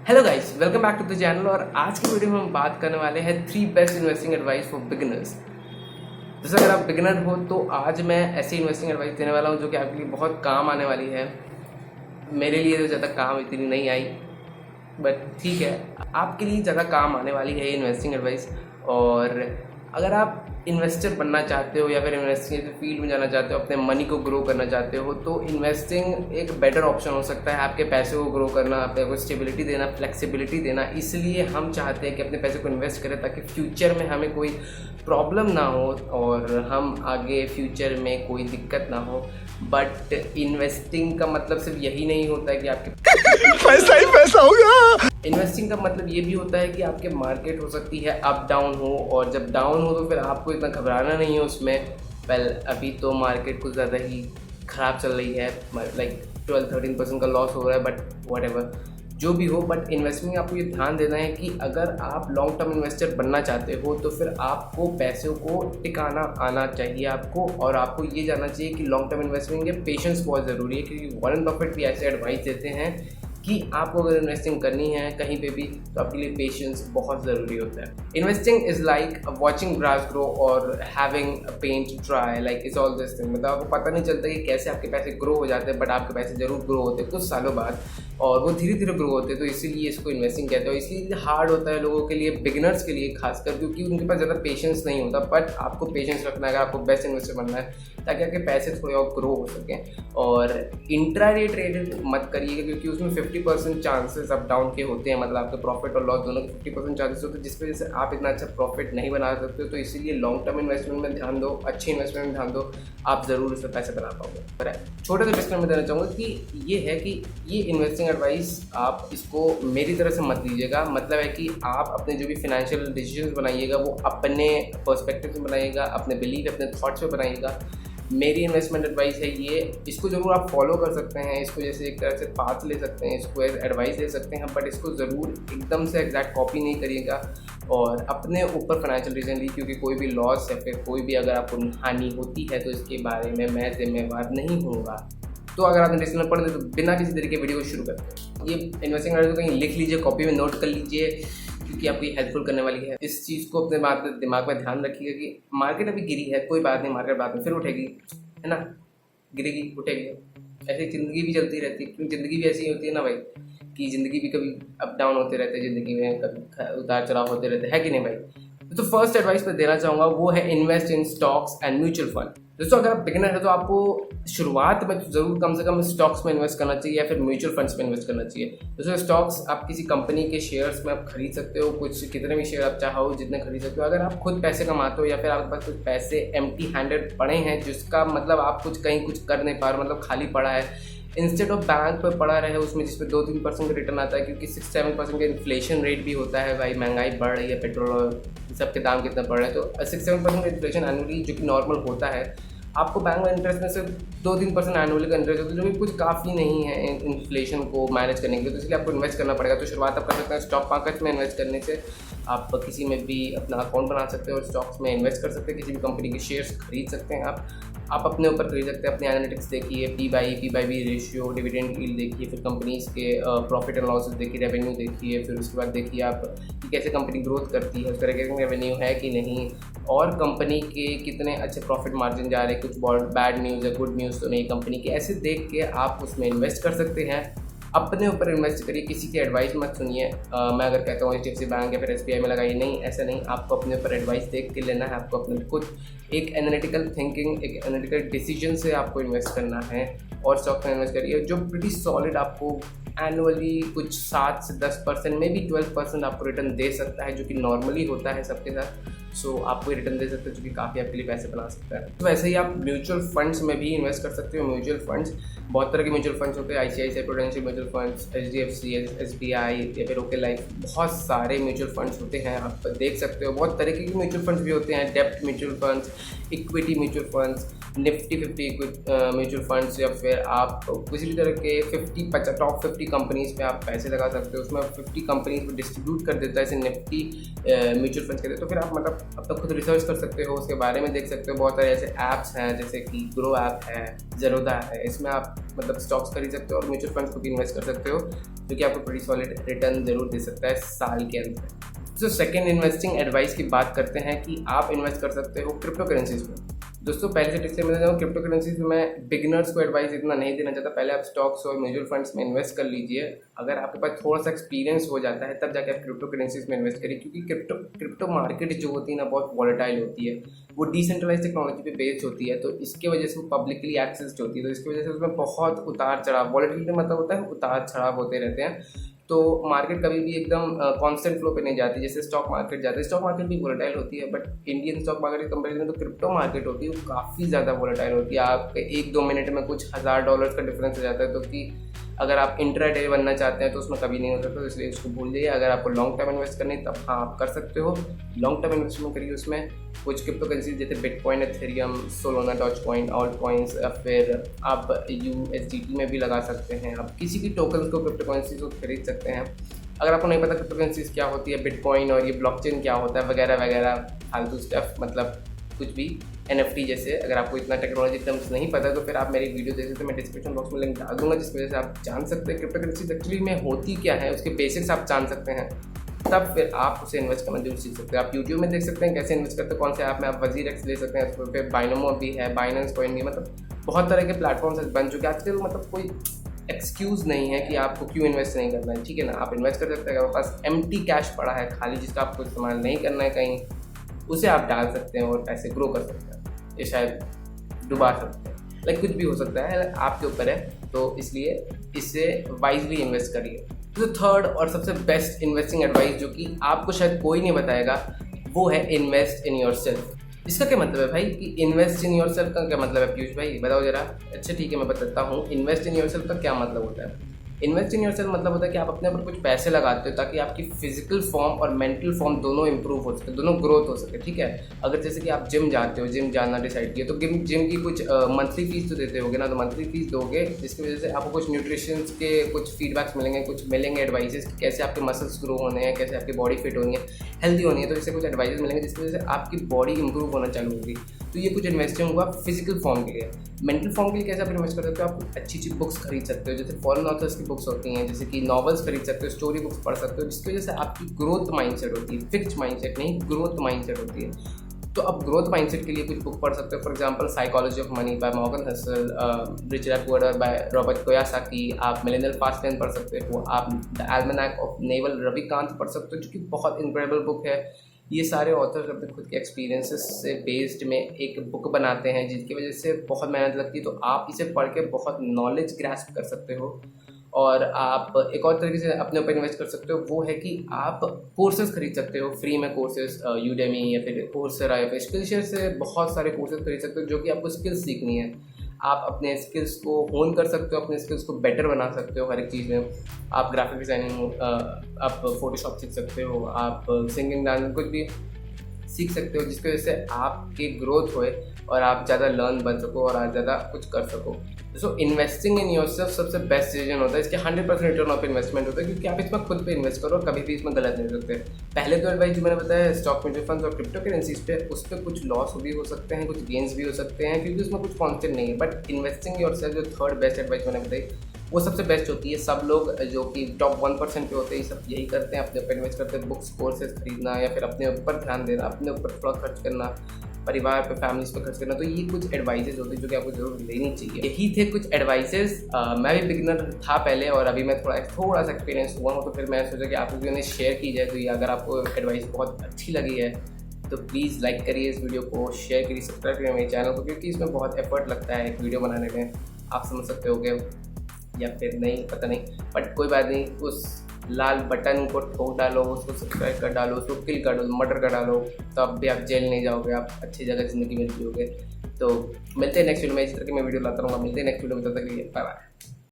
Hello guys, welcome back to the channel. और आज की वीडियो में हम बात करने वाले हैं 3 best investing advice for beginners. जैसे अगर आप बिगिनर हो तो आज मैं ऐसी इन्वेस्टिंग एडवाइस देने वाला हूं जो कि आपके लिए बहुत काम आने वाली है। मेरे लिए तो ज़्यादा काम इतनी नहीं आई, बट ठीक है, आपके लिए ज़्यादा काम आने वाली है ये इन्वेस्टिंग एडवाइस। और अगर आप इन्वेस्टर बनना चाहते हो या फिर इन्वेस्टिंग फील्ड में जाना चाहते हो, अपने मनी को ग्रो करना चाहते हो, तो इन्वेस्टिंग एक बेटर ऑप्शन हो सकता है आपके पैसे को ग्रो करना, अपने को स्टेबिलिटी देना, फ्लेक्सिबिलिटी देना। इसलिए हम चाहते हैं कि अपने पैसे को इन्वेस्ट करें ताकि फ्यूचर में हमें कोई प्रॉब्लम ना हो और हम आगे फ्यूचर में कोई दिक्कत ना हो। बट इन्वेस्टिंग का मतलब सिर्फ यही नहीं होता है कि आपके पैसा ही पैसा होगा। इन्वेस्टिंग का मतलब ये भी होता है कि आपके मार्केट हो सकती है अप डाउन हो, और जब डाउन हो तो फिर आपको इतना घबराना नहीं है उसमें। वेल, अभी तो मार्केट कुछ ज़्यादा ही ख़राब चल रही है, लाइक 12-13% का लॉस हो रहा है, बट वट एवर जो भी हो। बट इन्वेस्टमेंट में आपको ये ध्यान देना है कि अगर आप लॉन्ग टर्म इन्वेस्टर बनना चाहते हो तो फिर आपको पैसों को टिकाना आना चाहिए आपको, और आपको ये जानना चाहिए कि लॉन्ग टर्म इन्वेस्टमेंट में पेशेंस बहुत ज़रूरी है, क्योंकि वॉरेन बफेट भी ऐसे एडवाइस देते हैं कि आपको अगर इन्वेस्टिंग करनी है कहीं पे भी तो आपके लिए पेशेंस बहुत ज़रूरी होता है। Investing is like watching grass grow और having paint dry, like is all this thing. मतलब आपको पता नहीं चलता कि कैसे आपके पैसे ग्रो हो जाते हैं, बट आपके पैसे ज़रूर ग्रो होते हैं कुछ सालों बाद, और वो धीरे धीरे ग्रो होते हैं। तो इसीलिए इसको इन्वेस्टिंग कहते हैं। इसलिए हार्ड होता है लोगों के लिए, बिगिनर्स के लिए खासकर, क्योंकि उनके पास ज़्यादा पेशेंस नहीं होता। बट आपको पेशेंस रखना है अगर आपको बेस्ट इन्वेस्टर बनना है, ताकि आपके पैसे थोड़े और ग्रो हो सकें। और इंट्राडे ट्रेड मत करिएगा, क्योंकि उसमें 50% चांसेस अप डाउन के होते हैं। मतलब आपके प्रॉफिट और लॉस दोनों के 50% चांसेस होते हैं, जिस वजह से आप इतना अच्छा प्रॉफिट नहीं बना सकते हो। तो इसीलिए लॉन्ग टर्म इन्वेस्टमेंट में ध्यान दो, अच्छी इन्वेस्टमेंट में ध्यान दो, आप ज़रूर इसमें पैसे बना पाओगे। पर छोटे से डिस्क्लेमर में देना चाहूँगा कि ये है कि ये इन्वेस्टिंग एडवाइस आप इसको मेरी तरह से मत लीजिएगा। मतलब है कि आप अपने जो भी फाइनेंशियल डिसीजंस बनाइएगा वो अपने पर्सपेक्टिव से बनाइएगा, अपने बिलीव, अपने थॉट्स पे बनाइएगा। मेरी इन्वेस्टमेंट एडवाइस है ये, इसको ज़रूर आप फॉलो कर सकते हैं, इसको जैसे एक तरह से पाथ ले सकते हैं, इसको एडवाइस ले सकते हैं, बट इसको ज़रूर एकदम से एग्जैक्ट कॉपी नहीं करिएगा और अपने ऊपर फाइनेंशियल डिसीजन ली, क्योंकि कोई भी लॉस या फिर कोई भी अगर आपको हानि होती है तो इसके बारे में मैं जिम्मेवार नहीं होऊंगा। तो अगर आपने डिस्क्लेमर पढ़ दिया तो बिना किसी तरीके वीडियो को शुरू करते हैं। ये इन्वेस्टिंग एडवाइस कहीं लिख लीजिए, कॉपी में नोट कर लीजिए, क्योंकि आपको हेल्पफुल करने वाली है। इस चीज़ को अपने दिमाग में ध्यान रखिएगा कि मार्केट अभी गिरी है, कोई बात नहीं, मार्केट बाद में फिर उठेगी, है ना, गिरेगी उठेगी, ऐसी ज़िंदगी भी चलती रहती है। क्योंकि ज़िंदगी भी ऐसी होती है ना भाई, कि ज़िंदगी भी कभी अप डाउन होते रहते हैं, ज़िंदगी में कभी उतार चढ़ाव होते रहते हैं, कि नहीं भाई। तो फर्स्ट एडवाइस मैं देना चाहूँगा वो है invest in stocks and mutual fund. दोस्तों, अगर आप बिगिनर है तो आपको शुरुआत में ज़रूर कम से कम स्टॉक्स में इन्वेस्ट करना चाहिए या फिर म्यूचुअल फंड्स में इन्वेस्ट करना चाहिए। दोस्तों, स्टॉक्स आप किसी कंपनी के शेयर्स में आप खरीद सकते हो, कुछ कितने भी शेयर आप चाहो जितने खरीद सकते हो। अगर आप खुद पैसे कमाते हो या फिर आपके पास कुछ पैसे एम्प्टी हैंडेड पड़े हैं, जिसका मतलब आप कुछ कर नहीं पा रहे, मतलब खाली पड़ा है, इंस्टेड ऑफ बैंक पर पड़ा रहे उसमें जिसमें 2-3% का रिटर्न आता है, क्योंकि 6-7% का इन्फ्लेशन रेट भी होता है भाई। महंगाई बढ़ रही है, पेट्रोल और सबके दाम कितना बढ़ रहे हैं, तो 6-7% का इन्फ्लेशन एनुअली जो कि नॉर्मल होता है। आपको बैंक में इंटरेस्ट में सिर्फ 2-3% एनुअली का इंटरेस्ट होता है, जो कि कुछ काफ़ी नहीं है इन्फ्लेशन को मैनेज करने के लिए। तो इसलिए आपको इन्वेस्ट करना पड़ेगा। तो शुरुआत आप कर सकते हैं स्टॉक मार्केट में इन्वेस्ट करने से। आप किसी में भी अपना अकाउंट बना सकते हो और स्टॉक्स में इन्वेस्ट कर सकते हैं, किसी भी कंपनी के शेयर्स खरीद सकते हैं आप अपने ऊपर खरीद सकते हैं। अपने एनालिटिक्स देखिए, P/E रेशियो, डिविडेंड यील्ड देखिए, फिर कंपनीज के प्रॉफिट एंड लॉसेस देखिए, रेवेन्यू देखिए, फिर उसके बाद देखिए आप कि कैसे कंपनी ग्रोथ करती है, उसका रेवेन्यू है कि नहीं, और कंपनी के कितने अच्छे प्रॉफिट मार्जिन जा रहे हैं, कुछ बैड न्यूज़ है, गुड न्यूज़ तो नहीं कंपनी की। ऐसे देख के आप उसमें इन्वेस्ट कर सकते हैं। अपने ऊपर इन्वेस्ट करिए, किसी की एडवाइस मत सुनिए। मैं अगर कहता हूँ HDFC बैंक या फिर SBI में लगाइए, नहीं, ऐसा नहीं। आपको अपने ऊपर एडवाइस देख के लेना है, आपको अपने खुद एक एनालिटिकल थिंकिंग, एक एनालिटिकल डिसीजन से आपको इन्वेस्ट करना है। और स्टॉक में इन्वेस्ट करिए जो प्रीटी सॉलिड आपको एनुअली कुछ 7 से 10% में भी 12% आपको रिटर्न दे सकता है, जो कि नॉर्मली होता है सबके साथ। सो आपको रिटर्न दे सकते हो, जो कि काफ़ी आपके लिए पैसे बना सकता है। तो वैसे ही आप म्यूचुअल फंड्स में भी इन्वेस्ट कर सकते हो। म्यूचुअल फंड्स बहुत तरह के म्यूचुअल फंड्स होते हैं, ICICI prudential mutual funds, HDFC, SBI या फिर ओके लाइफ, बहुत सारे म्यूचुअल फंड्स होते हैं, आप देख सकते हो। बहुत तरीके के म्यूचुअल फंड्स भी होते हैं, डेप्ट mutual funds, equity mutual funds, Nifty 50 mutual funds, या फिर आप किसी भी तरह के टॉप 50 कंपनीज पे आप पैसे लगा सकते हो। उसमें 50 कंपनीज को डिस्ट्रीब्यूट कर देता है, इसे निफ्टी म्यूचुअल फंड्स कहते हैं। तो फिर आप मतलब आप अपना खुद रिसर्च कर सकते हो, उसके बारे में देख सकते हो। बहुत सारे ऐसे ऐप्स हैं जैसे कि ग्रो ऐप है, ज़ेरोधा है, इसमें आप मतलब स्टॉक्स खरीद सकते हो और म्यूचुअल फंड्स को भी इन्वेस्ट कर सकते हो, जो कि आपको बड़ी सॉलिड रिटर्न जरूर दे सकता है साल के अंदर। तो सेकेंड इन्वेस्टिंग एडवाइस की बात करते हैं कि आप इन्वेस्ट कर सकते हो क्रिप्टो करेंसीज में। दोस्तों पहले से डिस्क्लेमर देना, क्रिप्टो करेंसीज में बिगिनर्स को एडवाइस इतना नहीं देना चाहता। पहले आप स्टॉक्स और म्यूचुअल फंड्स में इन्वेस्ट कर लीजिए। अगर आपके पास थोड़ा सा एक्सपीरियंस हो जाता है तब जाके आप क्रिप्टो करेंसीज में इन्वेस्ट करिए, क्योंकि क्रिप्टो मार्केट जो होती है ना बहुत वॉलेटाइल होती है, वो डिसेंट्रलाइज टेक्नोलॉजी पे बेस्ड होती है, तो इसके वजह से वो पब्लिकली एक्सेस्ड होती है, तो इसकी वजह से उसमें बहुत उतार चढ़ाव, वॉलेटिलिटी मतलब होता है उतार चढ़ाव होते रहते हैं। तो मार्केट कभी भी एकदम कांस्टेंट फ्लो पे नहीं जाती जैसे स्टॉक मार्केट जाती है। स्टॉक मार्केट भी वोलेटाइल होती है, बट इंडियन स्टॉक मार्केट के कंपेरिजन में तो क्रिप्टो मार्केट होती है वो काफ़ी ज़्यादा वोलेटाइल होती है। आपके 1-2 मिनट में कुछ $1000 का डिफरेंस हो जाता है, तो कि अगर आप इंट्राडे बनना चाहते हैं तो उसमें कभी नहीं हो सकता, तो इसलिए उसको भूल जाइए। अगर आपको लॉन्ग टर्म इन्वेस्ट करनी है तब हाँ आप कर सकते हो, लॉन्ग टर्म इन्वेस्टमेंट करिए। उसमें कुछ क्रिप्टो करेंसीज जैसे bitcoin, Ethereum, Solana, Dogecoin, alt coins, फिर आप USDT में भी लगा सकते हैं। आप किसी भी टोकन को क्रिप्टो करेंसीज को खरीद सकते हैं। अगर आपको नहीं पता क्रिप्टो करेंसीज क्या होती है, बिटकॉइन और ये ब्लॉकचेन क्या होता है वगैरह वगैरह फालतू स्टफ, मतलब कुछ भी NFT जैसे, अगर आपको इतना टेक्नोलॉजी टर्म्स नहीं पता तो फिर आप मेरी वीडियो देख सकते हैं। मैं डिस्क्रिप्शन बॉक्स में लिंक डाल दूंगा, जिसकी वजह से आप जान सकते हैं क्रिप्टो करेंसीज एक्चुअली में होती क्या है, उसके बेसिक्स आप जान सकते हैं, तब फिर आप उसे इन्वेस्ट करना जरूर सीख सकते हैं। आप यूट्यूब में देख सकते हैं कैसे इन्वेस्ट करते हैं, कौन से ऐप में आप WazirX ले सकते हैं, उस पर बाइनोमो भी है, बाइनेंस कॉइन भी, मतलब बहुत तरह के प्लेटफॉर्म्स बन चुके हैं आजकल। मतलब कोई एक्सक्यूज़ नहीं है कि आपको क्यों इन्वेस्ट नहीं करना है, ठीक है ना। आप इन्वेस्ट कर सकते हैं, अगर आपके पास एम्प्टी कैश पड़ा है खाली जिसका आपको इस्तेमाल नहीं करना है कहीं, उसे आप डाल सकते हैं और पैसे ग्रो कर सकते हैं, ये शायद डुबा सकते हैं, लाइक कुछ भी हो सकता है, आपके ऊपर है। तो इसलिए इससे वाइजली इन्वेस्ट करिए। तो थर्ड और सबसे बेस्ट इन्वेस्टिंग एडवाइस जो कि आपको शायद कोई नहीं बताएगा, वो है इन्वेस्ट इन योरसेल्फ। इसका क्या मतलब है भाई कि इन्वेस्ट इन योरसेल्फ का क्या मतलब है पीयूष भाई, बताओ जरा। अच्छा ठीक है, मैं बताता हूँ इन्वेस्ट इन योरसेल्फ का क्या मतलब होता है। इन्वेस्ट इन योरसेल्फ मतलब होता है कि आप अपने ऊपर कुछ पैसे लगाते हो ताकि आपकी फिजिकल फॉर्म और मेंटल फॉर्म दोनों इंप्रूव हो सके, दोनों ग्रोथ हो सके, ठीक है। अगर जैसे कि आप जिम जाते हो, जिम जाना डिसाइड किया, तो जिम की कुछ मंथली फीस तो देते होगे ना, तो मंथली फीस दोगे, जिसकी वजह से आपको कुछ न्यूट्रिशन के कुछ फीडबैक्स मिलेंगे, कुछ मिलेंगे एडवाइजेस कि कैसे आपके मसल्स ग्रो होने हैं, कैसे आपकी बॉडी फिट होनी है, हेल्दी होनी है, तो इससे कुछ एडवाइजेस मिलेंगे जिसकी वजह से आपकी बॉडी इंप्रूव होना चालू होगी। तो ये कुछ इन्वेस्टिंग हुआ फिजिकल फॉर्म के लिए। मेंटल फॉर्म के लिए कैसे आप इन्वेस्ट कर सकते हो, आप अच्छी अच्छी बुक्स खरीद सकते हो, जैसे फॉरेन ऑथर्स की बुक्स होती हैं, जैसे कि नॉवेल्स खरीद सकते हो, स्टोरी बुक्स पढ़ सकते हो, जिसकी वजह से आपकी ग्रोथ माइंडसेट होती है, फिक्स्ड माइंडसेट नहीं, ग्रोथ माइंडसेट होती है। तो आप ग्रोथ माइंडसेट के लिए कुछ बुक पढ़ सकते हो, for example psychology of money by Morgan hustle, rich dad poor dad by Robert Kiyosaki, आप मिलेनियल फास्ट लेन पढ़ सकते हो, आप the almanac of naval Ravikant पढ़ सकते हो, जो कि बहुत इनक्रेडिबल बुक है। ये सारे ऑथर्स अपने खुद के एक्सपीरियंसेस से बेस्ड में एक बुक बनाते हैं, जिसकी वजह से बहुत मेहनत लगती है, तो आप इसे पढ़ के बहुत नॉलेज ग्रैस्प कर सकते हो। और आप एक और तरीके से अपने ऊपर इन्वेस्ट कर सकते हो, वो है कि आप कोर्सेज खरीद सकते हो, फ्री में कोर्सेज, यूडेमी या फिर कोर्सेरा या फिर स्किलशेयर से बहुत सारे कोर्सेज खरीद सकते हो, जो कि आपको स्किल्स सीखनी है। आप अपने स्किल्स को होन कर सकते हो, अपने स्किल्स को बेटर बना सकते हो हर एक चीज़ में। आप ग्राफिक डिज़ाइनिंग, आप फोटोशॉप सीख सकते हो, आप सिंगिंग, डांसिंग कुछ भी सीख सकते हो, जिसकी वजह से आपकी ग्रोथ होए और आप ज़्यादा लर्न बन सको और आप ज़्यादा कुछ कर सको। सो इन्वेस्टिंग इन योरसेल्फ सबसे बेस्ट डिसीजन होता है, इसके 100% रिटर्न ऑफ इन्वेस्टमेंट होता है, क्योंकि आप इसमें खुद पे इन्वेस्ट करो और कभी भी इसमें गलत नहीं सकते। पहले तो एडवाइस जो मैंने बताया स्टॉक म्यूचुअल फंड्स और क्रिप्टो करेंसीज पे, उस पर कुछ लॉस भी हो सकते हैं, कुछ गेन्स भी हो सकते हैं, क्योंकि उसमें कुछ कॉन्स्टेंट नहीं है। बट इन्वेस्टिंग योरसेल्फ जो थर्ड बेस्ट एडवाइस मैंने बताई, वो सबसे बेस्ट होती है। सब लोग जो कि टॉप 1% पे होते हैं, सब यही करते हैं, अपने ऊपर इन्वेस्ट करते हैं, बुक्स कोर्सेज खरीदना या फिर अपने ऊपर ध्यान देना, अपने ऊपर थोड़ा खर्च करना, परिवार पे, फैमिलीज पे खर्च करना। तो ये कुछ एडवाइजेज होते हैं जो कि आपको जरूर लेनी चाहिए। यही थे कुछ एडवाइजेज। मैं भी बिगिनर था पहले और अभी मैं थोड़ा सा एक्सपीरियंस हुआ हूँ, तो फिर मैं सोचा कि आप लोगों ने शेयर की जाए। तो ये अगर आपको एडवाइस बहुत अच्छी लगी है तो प्लीज़ लाइक करिए इस वीडियो को, शेयर करिए, सब्सक्राइब करिए मेरे चैनल को, क्योंकि इसमें बहुत एफर्ट लगता है एक वीडियो बनाने में, आप समझ सकते होगे या फिर नहीं, पता नहीं, बट कोई बात नहीं। उस लाल बटन को ठोक डालो, उसको सब्सक्राइब कर डालो, उसको किल कर दो, मर्डर कर डालो, तो अब भी आप जेल नहीं जाओगे, आप अच्छी जगह ज़िंदगी में जियोगे। तो मिलते हैं नेक्स्ट वीडियो में, इस तरह की मैं वीडियो लाता रहूँगा। मिलते हैं नेक्स्ट वीडियो में, तब तक के लिए बाय बाय।